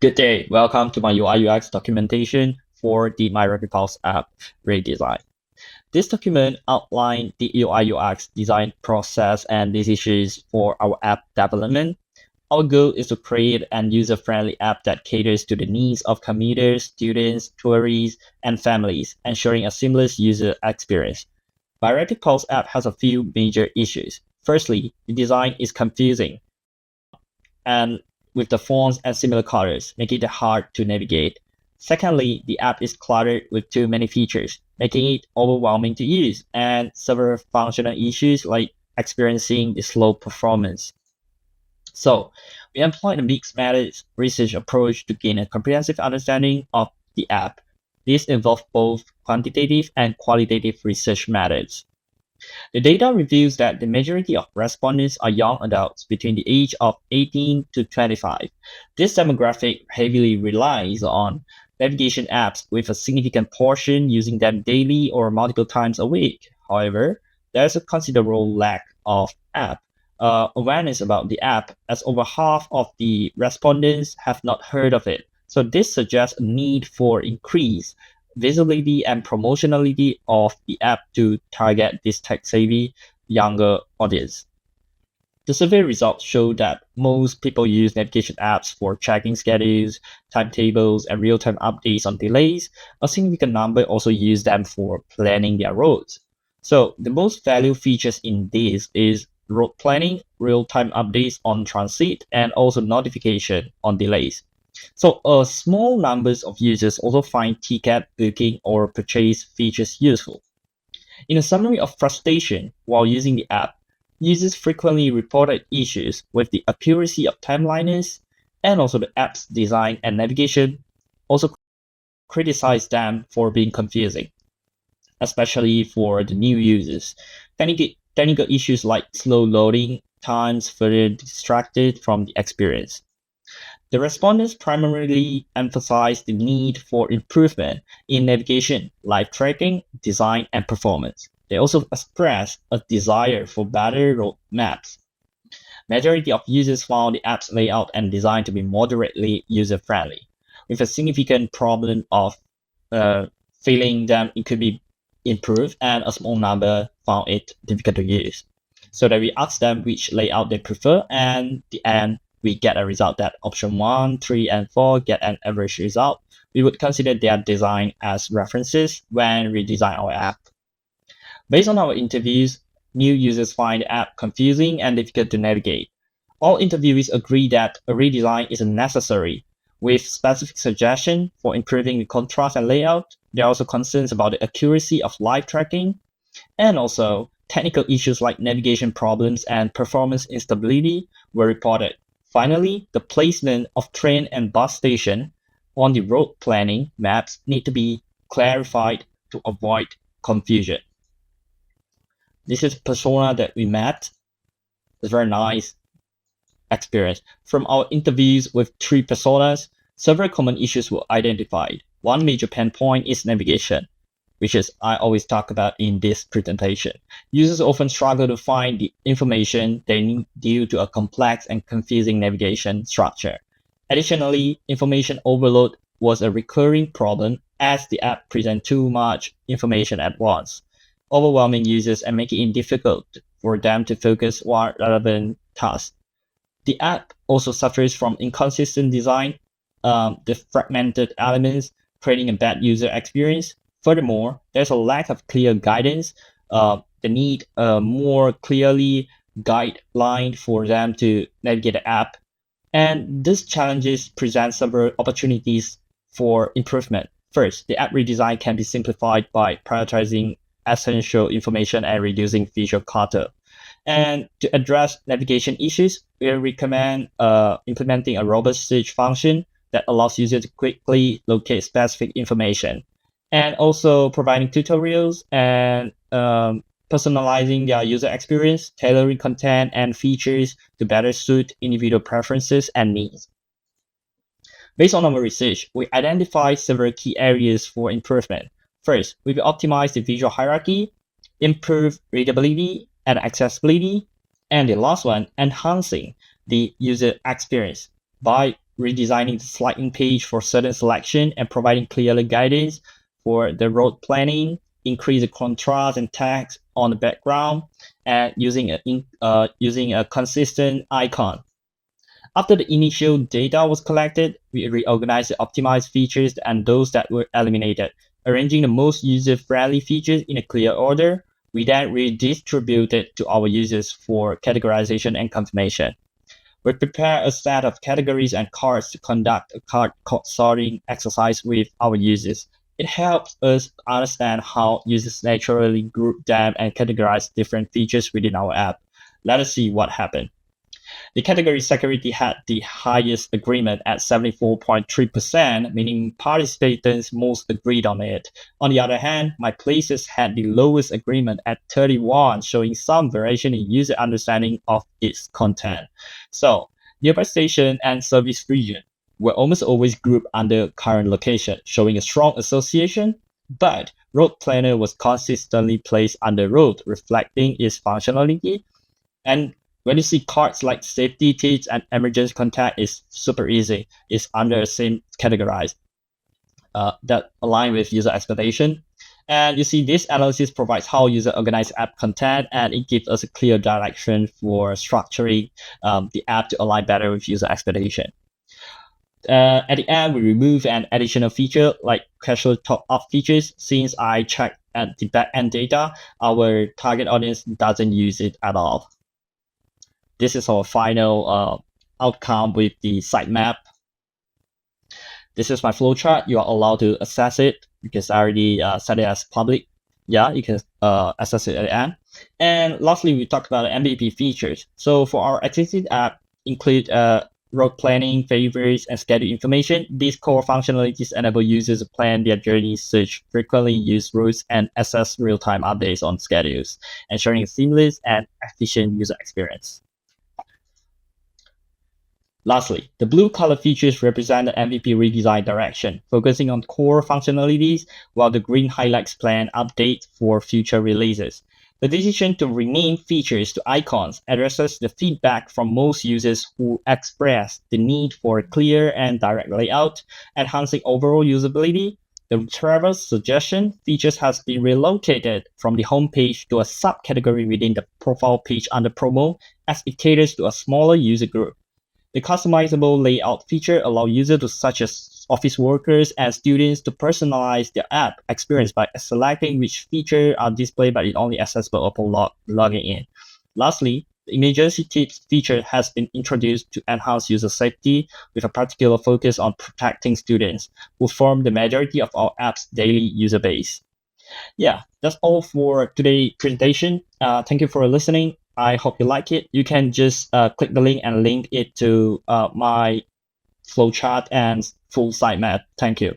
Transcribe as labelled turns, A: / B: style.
A: Good day. Welcome to my UIUX documentation for the My Rapid Pulse app redesign. This document outlines the UIUX design process and decisions for our app development. Our goal is to create an user-friendly app that caters to the needs of commuters, students, tourists, and families, ensuring a seamless user experience. My Rapid Pulse app has a few major issues. Firstly, the design is confusing and with the fonts and similar colors, making it hard to navigate. Secondly, the app is cluttered with too many features, making it overwhelming to use, and several functional issues like experiencing the slow performance. So, we employed a mixed methods research approach to gain a comprehensive understanding of the app. This involves both quantitative and qualitative research methods. The data reveals that the majority of respondents are young adults between the age of 18 to 25. This demographic heavily relies on navigation apps with a significant portion using them daily or multiple times a week. However, there's a considerable lack of app awareness about the app, as over half of the respondents have not heard of it. So this suggests a need for increased visibility and promotionality of the app to target this tech-savvy younger audience. The survey results show that most people use navigation apps for tracking schedules, timetables, and real-time updates on delays. A significant number also use them for planning their roads. So the most valued features in this is road planning, real-time updates on transit, and also notification on delays. So small numbers of users also find ticket booking or purchase features useful. In a summary of frustration while using the app, users frequently reported issues with the accuracy of timeliners and also the app's design and navigation, also criticized them for being confusing, especially for the new users. Technical issues like slow loading times further distracted from the experience. The respondents primarily emphasized the need for improvement in navigation, live tracking, design, and performance. They also expressed a desire for better road maps. Majority of users found the app's layout and design to be moderately user-friendly, with a significant problem of feeling that it could be improved, and a small number found it difficult to use. So that we asked them which layout they prefer, and the end we get a result that option 1, 3, and 4 get an average result. We would consider their design as references when we design our app. Based on our interviews, new users find the app confusing and difficult to navigate. All interviewees agree that a redesign is necessary, with specific suggestions for improving the contrast and layout. There are also concerns about the accuracy of live tracking, and also technical issues like navigation problems and performance instability were reported. Finally, the placement of train and bus station on the road planning maps need to be clarified to avoid confusion. This is persona that we met. It's a very nice experience. From our interviews with 3 personas, several common issues were identified. One major pain point is navigation, which is I always talk about in this presentation. Users often struggle to find the information they need due to a complex and confusing navigation structure. Additionally, information overload was a recurring problem as the app presents too much information at once, overwhelming users and making it difficult for them to focus on relevant tasks. The app also suffers from inconsistent design, the fragmented elements, creating a bad user experience. Furthermore, there's a lack of clear guidance. They need a more clearly guideline for them to navigate the app. And these challenges present several opportunities for improvement. First, the app redesign can be simplified by prioritizing essential information and reducing feature clutter. And to address navigation issues, we recommend implementing a robust search function that allows users to quickly locate specific information, and also providing tutorials and personalizing their user experience, tailoring content and features to better suit individual preferences and needs. Based on our research, we identified several key areas for improvement. First, we will optimize the visual hierarchy, improve readability and accessibility, and the last one, enhancing the user experience by redesigning the sliding page for certain selection and providing clear guidance for the road planning, increase the contrast and text on the background, and using a consistent icon. After the initial data was collected, we reorganized the optimized features and those that were eliminated, arranging the most user-friendly features in a clear order. We then redistributed to our users for categorization and confirmation. We prepare a set of categories and cards to conduct a card sorting exercise with our users. It helps us understand how users naturally group them and categorize different features within our app. Let us see what happened. The category security had the highest agreement at 74.3%, meaning participants most agreed on it. On the other hand, my places had the lowest agreement at 31, showing some variation in user understanding of its content. So, nearby station and service region were almost always grouped under current location, showing a strong association, but road planner was consistently placed under road, reflecting its functionality. And when you see cards like safety tips and emergency contact, is super easy. It's under the same categorized that align with user expectation. And you see this analysis provides how user organize app content, and it gives us a clear direction for structuring the app to align better with user expectation. At the end, we remove an additional feature like casual top-up features. Since I checked at the back-end data, our target audience doesn't use it at all. This is our final outcome with the sitemap. This is my flowchart. You are allowed to access it because I already set it as public. Yeah, you can access it at the end. And lastly, we talked about MVP features. So for our existing app, include road planning, favorites, and schedule information. These core functionalities enable users to plan their journeys, search frequently used routes, and access real-time updates on schedules, ensuring a seamless and efficient user experience. Lastly, the blue color features represent the MVP redesign direction, focusing on core functionalities, while the green highlights planned updates for future releases. The decision to rename features to icons addresses the feedback from most users who express the need for a clear and direct layout, enhancing overall usability. The travel suggestion features has been relocated from the homepage to a subcategory within the profile page under promo, as it caters to a smaller user group. The customizable layout feature allows users such as office workers and students to personalize their app experience by selecting which features are displayed but is only accessible upon logging in. Lastly, the emergency tips feature has been introduced to enhance user safety with a particular focus on protecting students, who form the majority of our app's daily user base. Yeah, that's all for today's presentation. Thank you for listening. I hope you like it. You can just click the link and link it to my flowchart and full sitemap. Thank you.